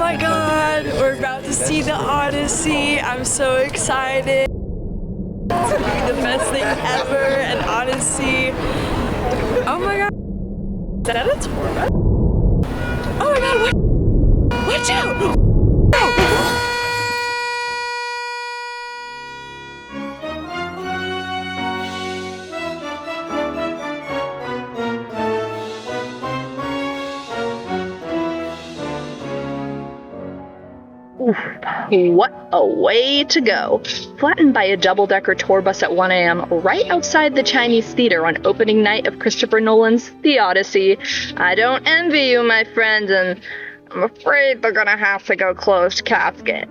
my god, we're about to see the Odyssey. I'm so excited. It's gonna be the best thing ever, an Odyssey. Oh my god. Is that a tour? Oh my god, watch out! Oof, what a way to go. Flattened by a double-decker tour bus at 1 a.m. right outside the Chinese theater on opening night of Christopher Nolan's The Odyssey. I don't envy you, my friend, and I'm afraid they're gonna have to go closed casket.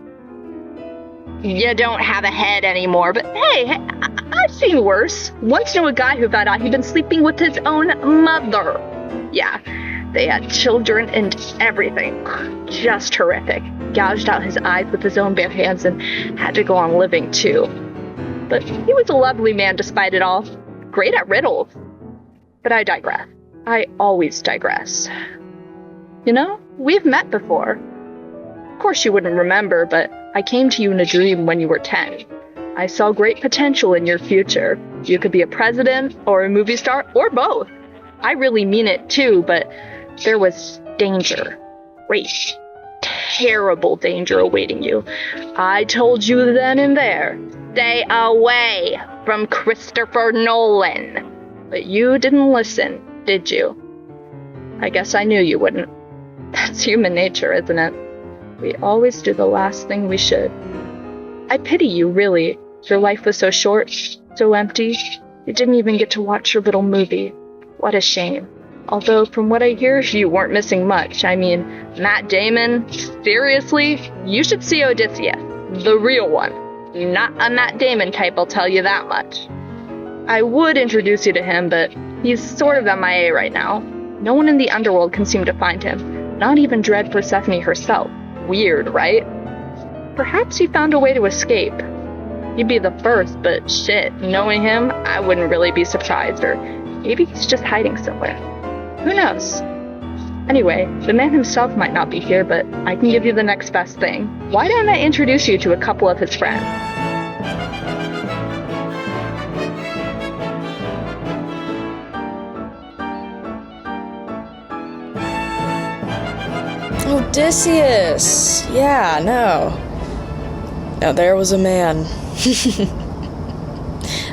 You don't have a head anymore, but hey, I've seen worse. Once knew a guy who found out he'd been sleeping with his own mother. Yeah, they had children and everything. Just horrific. Gouged out his eyes with his own bare hands and had to go on living too. But he was a lovely man despite it all. Great at riddles. But I digress. I always digress. You know, we've met before. Of course you wouldn't remember, but I came to you in a dream when you were 10. I saw great potential in your future. You could be a president or a movie star or both. I really mean it too, but there was danger. Great, terrible danger awaiting you. I told you then and there, stay away from Christopher Nolan. But you didn't listen, did you? I guess I knew you wouldn't. That's human nature, isn't it? We always do the last thing we should. I pity you, really. Your life was so short, so empty. You didn't even get to watch your little movie. What a shame. Although, from what I hear, you weren't missing much. I mean, Matt Damon? Seriously? You should see Odysseus. The real one. Not a Matt Damon type, I'll tell you that much. I would introduce you to him, but he's sort of MIA right now. No one in the underworld can seem to find him. Not even Dread Persephone herself. Weird, right? Perhaps he found a way to escape. He'd be the first, but shit, knowing him, I wouldn't really be surprised, or maybe he's just hiding somewhere. Who knows? Anyway, the man himself might not be here, but I can give you the next best thing. Why don't I introduce you to a couple of his friends? Odysseus! Yeah, no. Now there was a man.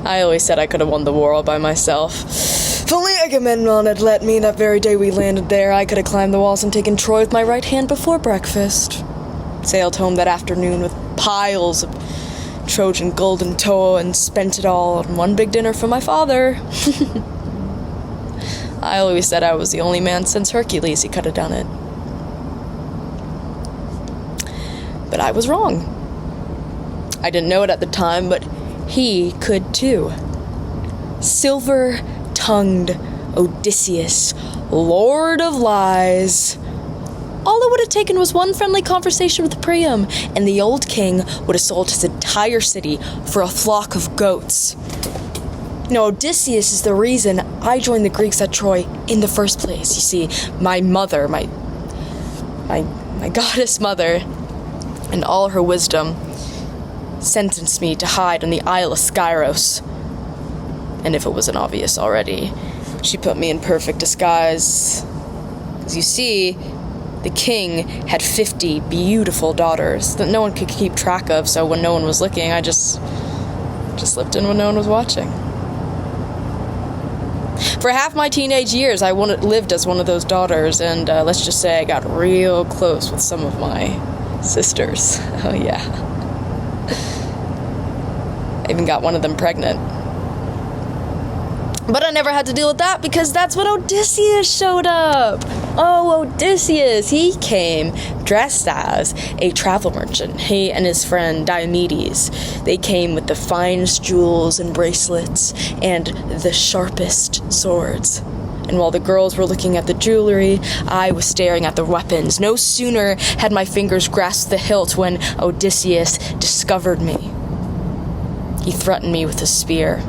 I always said I could have won the war all by myself. If only Agamemnon had let me that very day we landed there, I could have climbed the walls and taken Troy with my right hand before breakfast. Sailed home that afternoon with piles of Trojan gold and tow and spent it all on one big dinner for my father. I always said I was the only man since Hercules he could have done it. But I was wrong. I didn't know it at the time, but he could too. Silver-tongued Odysseus, Lord of Lies. All it would have taken was one friendly conversation with Priam, and the old king would have sold his entire city for a flock of goats. No, Odysseus is the reason I joined the Greeks at Troy in the first place. You see, my mother, my goddess mother, and all her wisdom, sentenced me to hide on the Isle of Skyros. And if it wasn't obvious already, she put me in perfect disguise. As you see, the king had 50 beautiful daughters that no one could keep track of, so when no one was looking, I just slipped in when no one was watching. For half my teenage years, I lived as one of those daughters, and let's just say I got real close with some of my sisters. Oh yeah. I even got one of them pregnant. But I never had to deal with that because that's when Odysseus showed up. Oh, Odysseus, he came dressed as a travel merchant. He and his friend Diomedes, they came with the finest jewels and bracelets and the sharpest swords. And while the girls were looking at the jewelry, I was staring at the weapons. No sooner had my fingers grasped the hilt when Odysseus discovered me. He threatened me with a spear.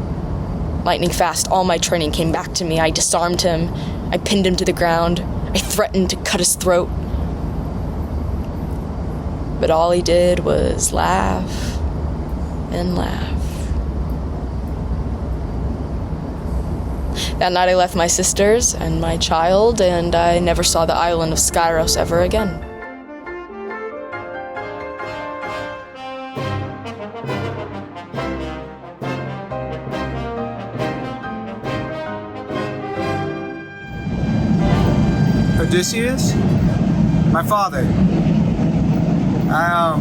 Lightning fast, all my training came back to me. I disarmed him. I pinned him to the ground. I threatened to cut his throat. but all he did was laugh and laugh. That night I left my sisters and my child, and I never saw the island of Skyros ever again. Odysseus? My father. I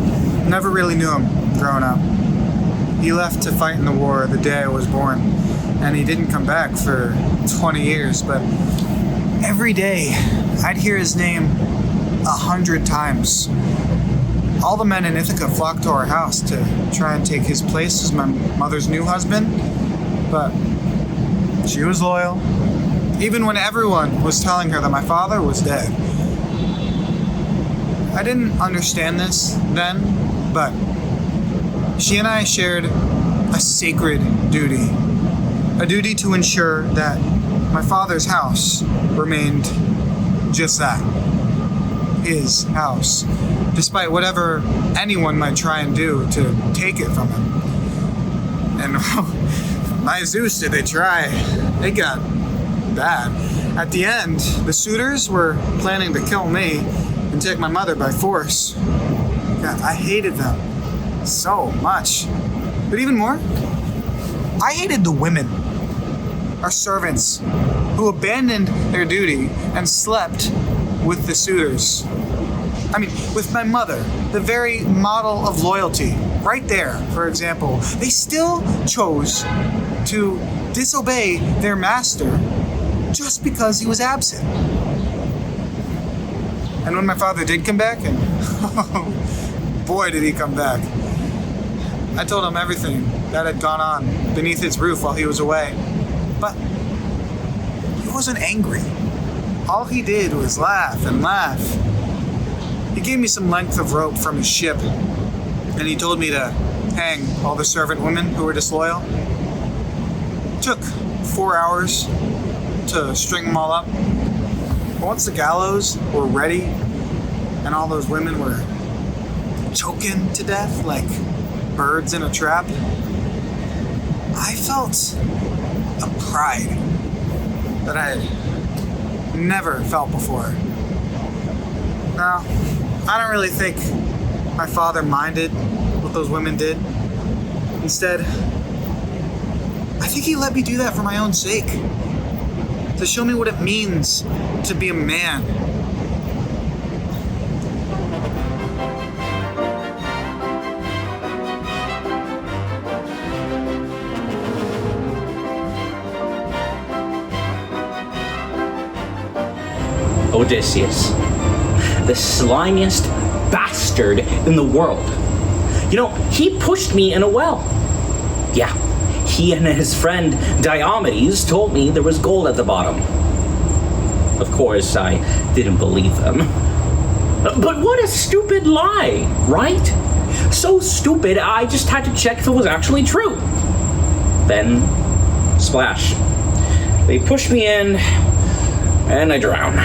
never really knew him growing up. He left to fight in the war the day I was born, and he didn't come back for 20 years, but every day I'd hear his name 100 times. All the men in Ithaca flocked to our house to try and take his place as my mother's new husband, but she was loyal, even when everyone was telling her that my father was dead. I didn't understand this then, but she and I shared a sacred duty. A duty to ensure that my father's house remained just that. His house. Despite whatever anyone might try and do to take it from him. And my Zeus, did they try. It got bad. At the end, the suitors were planning to kill me and take my mother by force. God, I hated them so much. But even more, I hated the women, our servants, who abandoned their duty and slept with the suitors. I mean, with my mother, the very model of loyalty, right there, for example. They still chose to disobey their master just because he was absent. And when my father did come back, and oh, boy did he come back, I told him everything that had gone on beneath his roof while he was away. But he wasn't angry. All he did was laugh and laugh. He gave me some length of rope from his ship, and he told me to hang all the servant women who were disloyal. It took 4 hours to string them all up. But once the gallows were ready, and all those women were choking to death like birds in a trap, I felt a pride that I had never felt before. Now, I don't really think my father minded what those women did. Instead, I think he let me do that for my own sake. To show me what it means to be a man. Odysseus, the slimiest bastard in the world. You know, he pushed me in a well. Yeah, he and his friend Diomedes told me there was gold at the bottom. Of course, I didn't believe them. But what a stupid lie, right? So stupid, I just had to check if it was actually true. Then, splash. They pushed me in, and I drowned.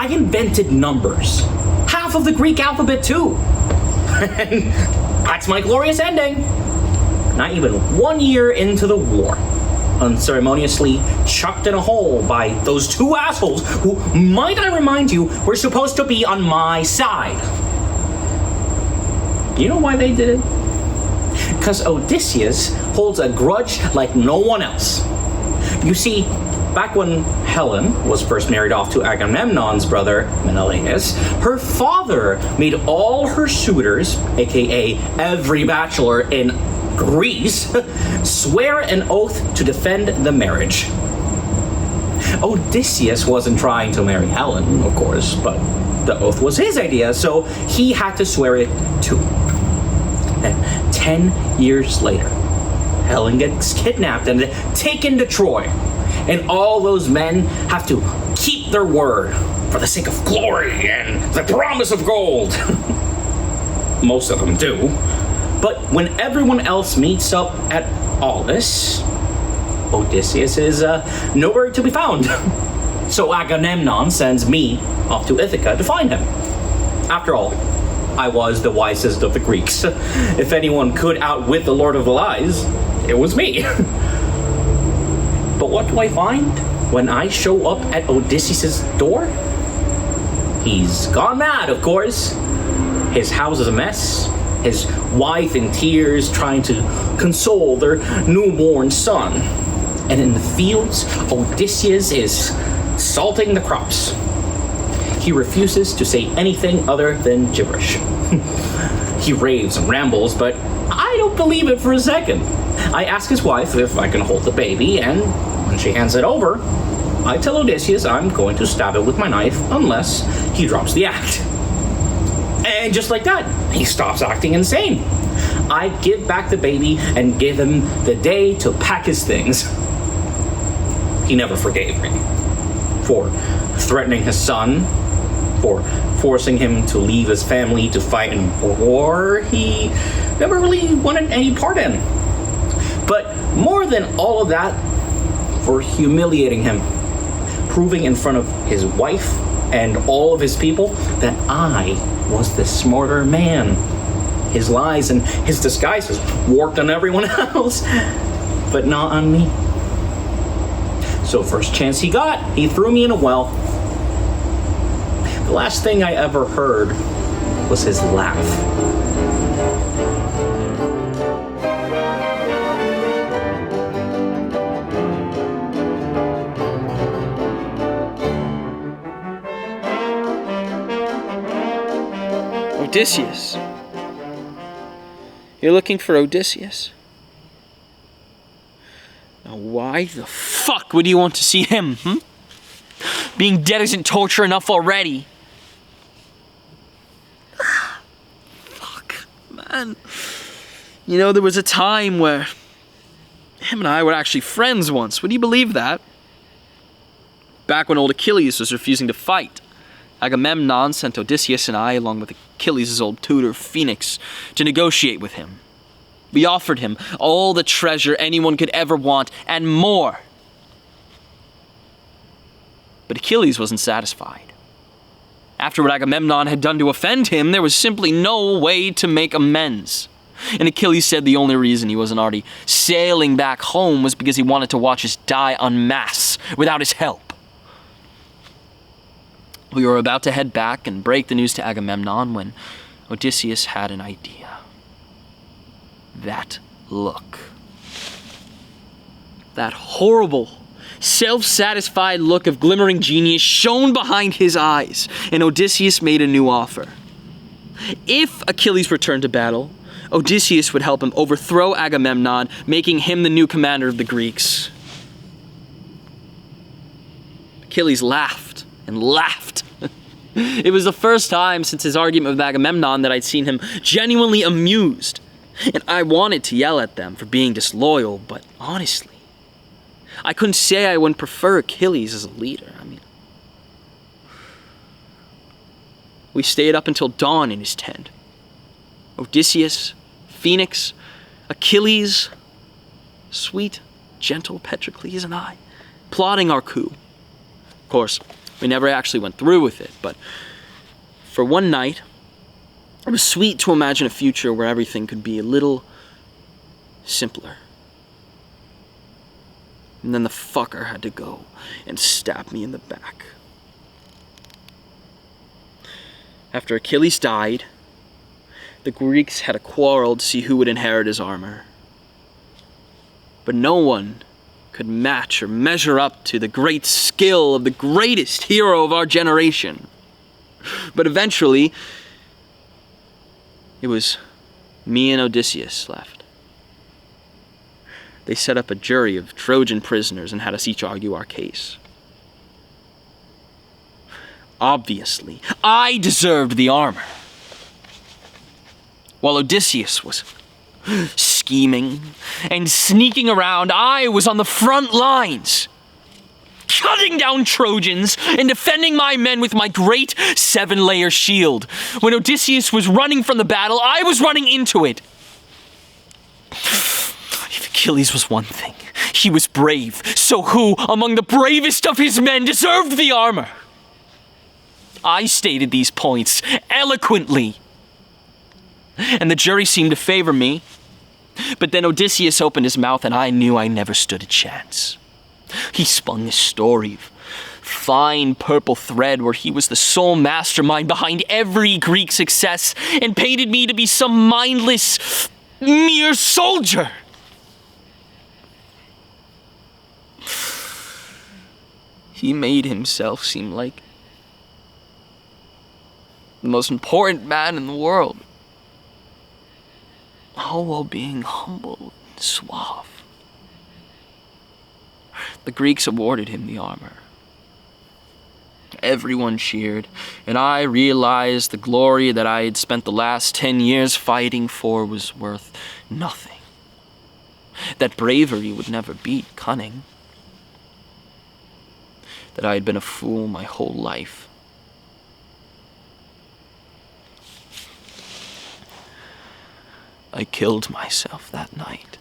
I invented numbers. Half of the Greek alphabet, too. And that's my glorious ending. Not even 1 year into the war, unceremoniously chucked in a hole by those two assholes who, might I remind you, were supposed to be on my side. You know why they did it? Because Odysseus holds a grudge like no one else. You see, back when Helen was first married off to Agamemnon's brother, Menelaus, her father made all her suitors, aka every bachelor in Greece, swear an oath to defend the marriage. Odysseus wasn't trying to marry Helen, of course, but the oath was his idea, so he had to swear it too. And 10 years later, Helen gets kidnapped and taken to Troy. And all those men have to keep their word for the sake of glory and the promise of gold. Most of them do. But when everyone else meets up at Aulis, Odysseus is nowhere to be found. So Agamemnon sends me off to Ithaca to find him. After all, I was the wisest of the Greeks. If anyone could outwit the Lord of the Lies, it was me. But what do I find when I show up at Odysseus' door? He's gone mad, of course. His house is a mess. His wife in tears trying to console their newborn son. And in the fields, Odysseus is salting the crops. He refuses to say anything other than gibberish. He raves and rambles, but I don't believe it for a second. I ask his wife if I can hold the baby, and when she hands it over, I tell Odysseus I'm going to stab it with my knife unless he drops the act. And just like that, he stops acting insane. I give back the baby and give him the day to pack his things. He never forgave me for threatening his son, for forcing him to leave his family to fight in a war he never really wanted any part in. But more than all of that, for humiliating him, proving in front of his wife and all of his people that I was the smarter man. His lies and his disguises worked on everyone else, but not on me. So first chance he got, he threw me in a well. The last thing I ever heard was his laugh. Odysseus. You're looking for Odysseus? Now why the fuck would you want to see him, Being dead isn't torture enough already. Fuck, man. You know, there was a time where him and I were actually friends once. Would you believe that? Back when old Achilles was refusing to fight, Agamemnon sent Odysseus and I, along with Achilles' old tutor, Phoenix, to negotiate with him. We offered him all the treasure anyone could ever want, and more. But Achilles wasn't satisfied. After what Agamemnon had done to offend him, there was simply no way to make amends. And Achilles said the only reason he wasn't already sailing back home was because he wanted to watch us die en masse without his help. We were about to head back and break the news to Agamemnon when Odysseus had an idea. That look. That horrible, self-satisfied look of glimmering genius shone behind his eyes, and Odysseus made a new offer. If Achilles returned to battle, Odysseus would help him overthrow Agamemnon, making him the new commander of the Greeks. Achilles laughed and laughed. It was the first time since his argument with Agamemnon that I'd seen him genuinely amused. And I wanted to yell at them for being disloyal, but honestly, I couldn't say I wouldn't prefer Achilles as a leader. We stayed up until dawn in his tent. Odysseus, Phoenix, Achilles, sweet, gentle Patroclus and I, plotting our coup. Of course, we never actually went through with it, but for one night, it was sweet to imagine a future where everything could be a little simpler. And then the fucker had to go and stab me in the back. After Achilles died, the Greeks had a quarrel to see who would inherit his armor. But no one could match or measure up to the great skill of the greatest hero of our generation. But eventually, it was me and Odysseus left. They set up a jury of Trojan prisoners and had us each argue our case. Obviously, I deserved the armor. While Odysseus was scheming and sneaking around, I was on the front lines, cutting down Trojans and defending my men with my great 7-layer shield. When Odysseus was running from the battle, I was running into it. If Achilles was one thing, he was brave. So who among the bravest of his men deserved the armor? I stated these points eloquently. And the jury seemed to favor me. But then Odysseus opened his mouth and I knew I never stood a chance. He spun this story of fine purple thread where he was the sole mastermind behind every Greek success and painted me to be some mindless, mere soldier. He made himself seem like the most important man in the world, all while being humble and suave. The Greeks awarded him the armor. Everyone cheered, and I realized the glory that I had spent the last 10 years fighting for was worth nothing. That bravery would never beat cunning. That I had been a fool my whole life. I killed myself that night.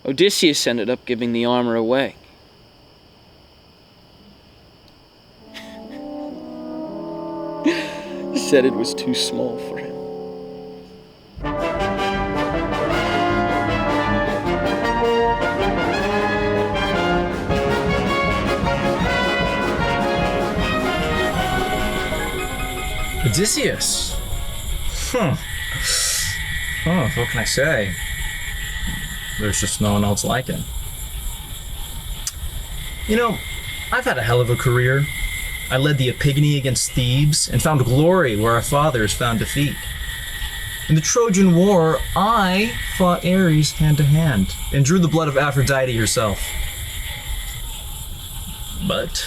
Odysseus ended up giving the armor away. He said it was too small for him. Odysseus? Oh, what can I say? There's just no one else like him. You know, I've had a hell of a career. I led the Epigony against Thebes and found glory where our fathers found defeat. In the Trojan War, I fought Ares hand to hand and drew the blood of Aphrodite herself. But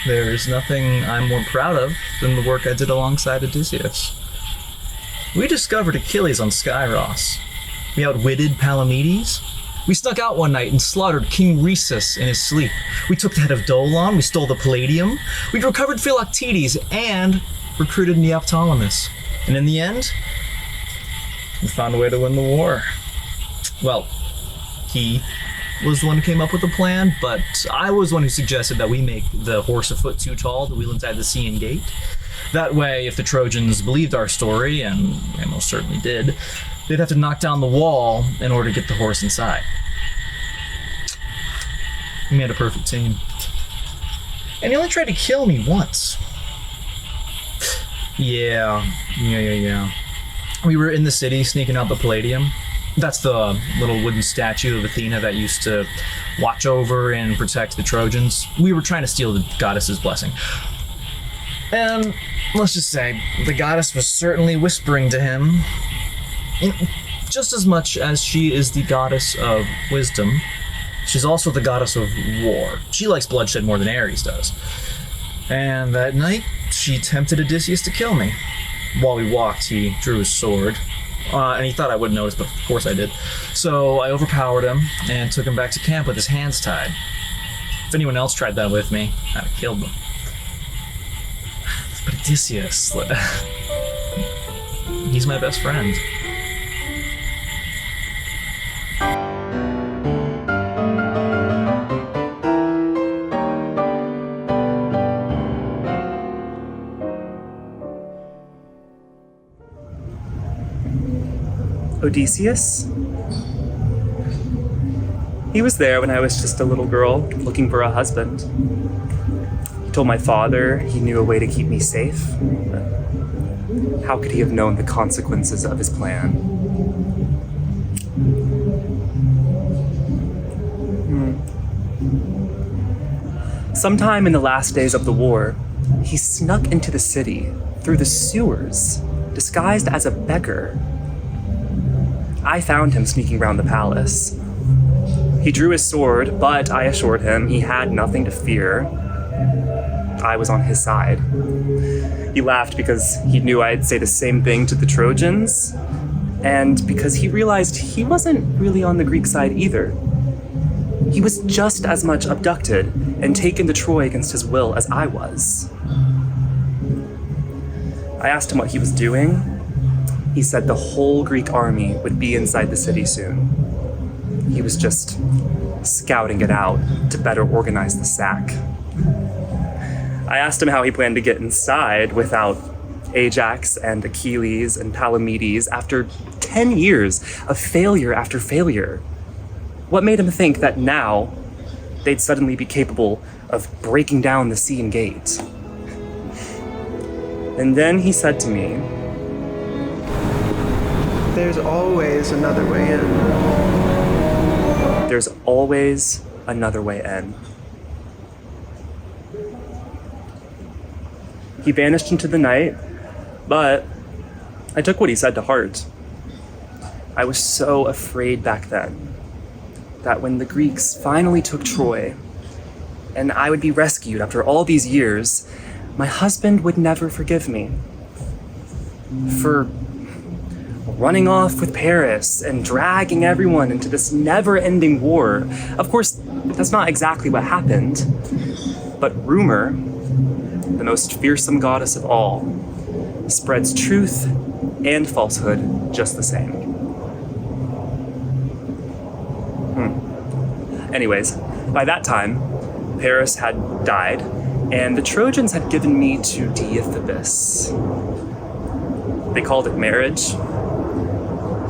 there is nothing I'm more proud of than the work I did alongside Odysseus. We discovered Achilles on Skyros. We outwitted Palamedes. We snuck out one night and slaughtered King Rhesus in his sleep. We took the head of Dolon, we stole the Palladium, we recovered Philoctetes, and recruited Neoptolemus. And in the end, we found a way to win the war. Well, he was the one who came up with the plan, but I was the one who suggested that we make the horse a foot too tall to wheel inside the Scaean gate. That way, if the Trojans believed our story, and they most certainly did, they'd have to knock down the wall in order to get the horse inside. We made a perfect team. And he only tried to kill me once. Yeah. We were in the city sneaking out the Palladium. That's the little wooden statue of Athena that used to watch over and protect the Trojans. We were trying to steal the goddess's blessing. And let's just say, the goddess was certainly whispering to him. Just as much as she is the goddess of wisdom, she's also the goddess of war. She likes bloodshed more than Ares does. And that night, she tempted Odysseus to kill me. While we walked, he drew his sword. And he thought I wouldn't notice, but of course I did. So I overpowered him and took him back to camp with his hands tied. If anyone else tried that with me, I'd have killed them. But Odysseus, he's my best friend. Odysseus? He was there when I was just a little girl looking for a husband. He told my father he knew a way to keep me safe. How could he have known the consequences of his plan? Sometime in the last days of the war, he snuck into the city through the sewers, disguised as a beggar. I found him sneaking around the palace. He drew his sword, but I assured him he had nothing to fear. I was on his side. He laughed because he knew I'd say the same thing to the Trojans, and because he realized he wasn't really on the Greek side either. He was just as much abducted and taken to Troy against his will as I was. I asked him what he was doing, He said the whole Greek army would be inside the city soon. He was just scouting it out to better organize the sack. I asked him how he planned to get inside without Ajax and Achilles and Palamedes after 10 years of failure after failure. What made him think that now they'd suddenly be capable of breaking down the Sea Gate? And then he said to me, "There's always another way in." "There's always another way in." He vanished into the night, but I took what he said to heart. I was so afraid back then that when the Greeks finally took Troy and I would be rescued after all these years, my husband would never forgive me for running off with Paris and dragging everyone into this never-ending war. Of course, that's not exactly what happened, but rumor, the most fearsome goddess of all, spreads truth and falsehood just the same. Anyways, by that time, Paris had died, and the Trojans had given me to Diomedes. They called it marriage.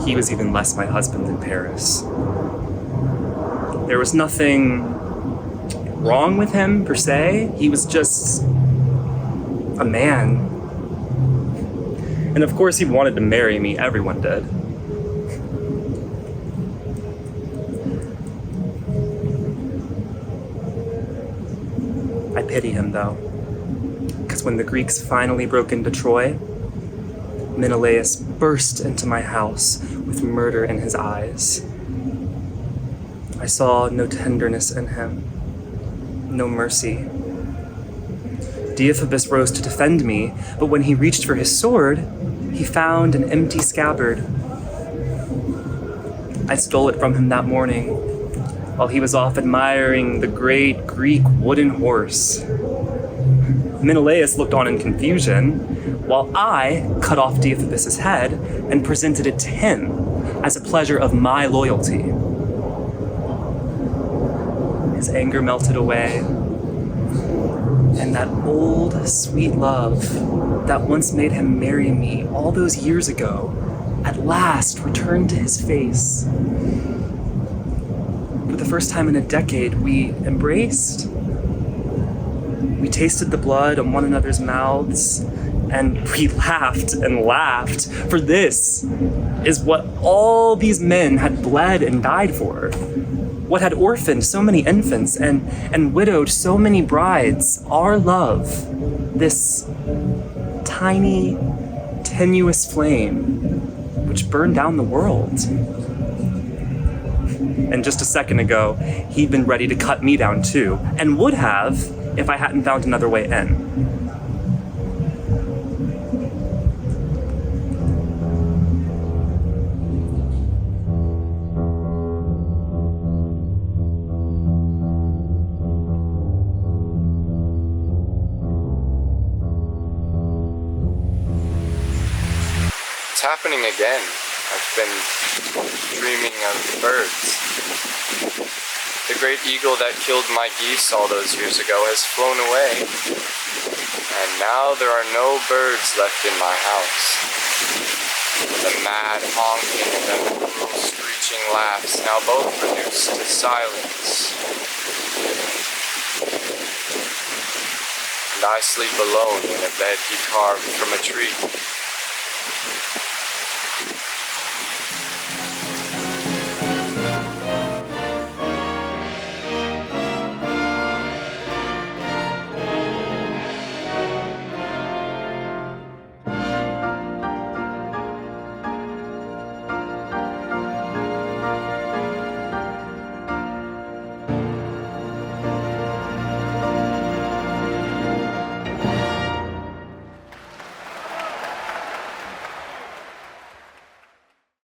He was even less my husband than Paris. There was nothing wrong with him, per se. He was just a man. And of course he wanted to marry me, everyone did. I pity him, though, because when the Greeks finally broke into Troy, Menelaus burst into my house with murder in his eyes. I saw no tenderness in him, no mercy. Diomedes rose to defend me, but when he reached for his sword, he found an empty scabbard. I stole it from him that morning, while he was off admiring the great Greek wooden horse. Menelaus looked on in confusion, while I cut off Diomedes' head and presented it to him as a pleasure of my loyalty. His anger melted away, and that old, sweet love that once made him marry me all those years ago at last returned to his face. For the first time in a decade, we embraced. We tasted the blood on one another's mouths, and we laughed and laughed, for this is what all these men had bled and died for. What had orphaned so many infants and widowed so many brides. Our love, this tiny, tenuous flame, which burned down the world. And just a second ago, he'd been ready to cut me down too, and would have if I hadn't found another way in. It's happening again. I've been dreaming of birds. The great eagle that killed my geese all those years ago has flown away, and now there are no birds left in my house. The mad honking and the cruel screeching laughs now both reduced to silence. And I sleep alone in a bed he carved from a tree.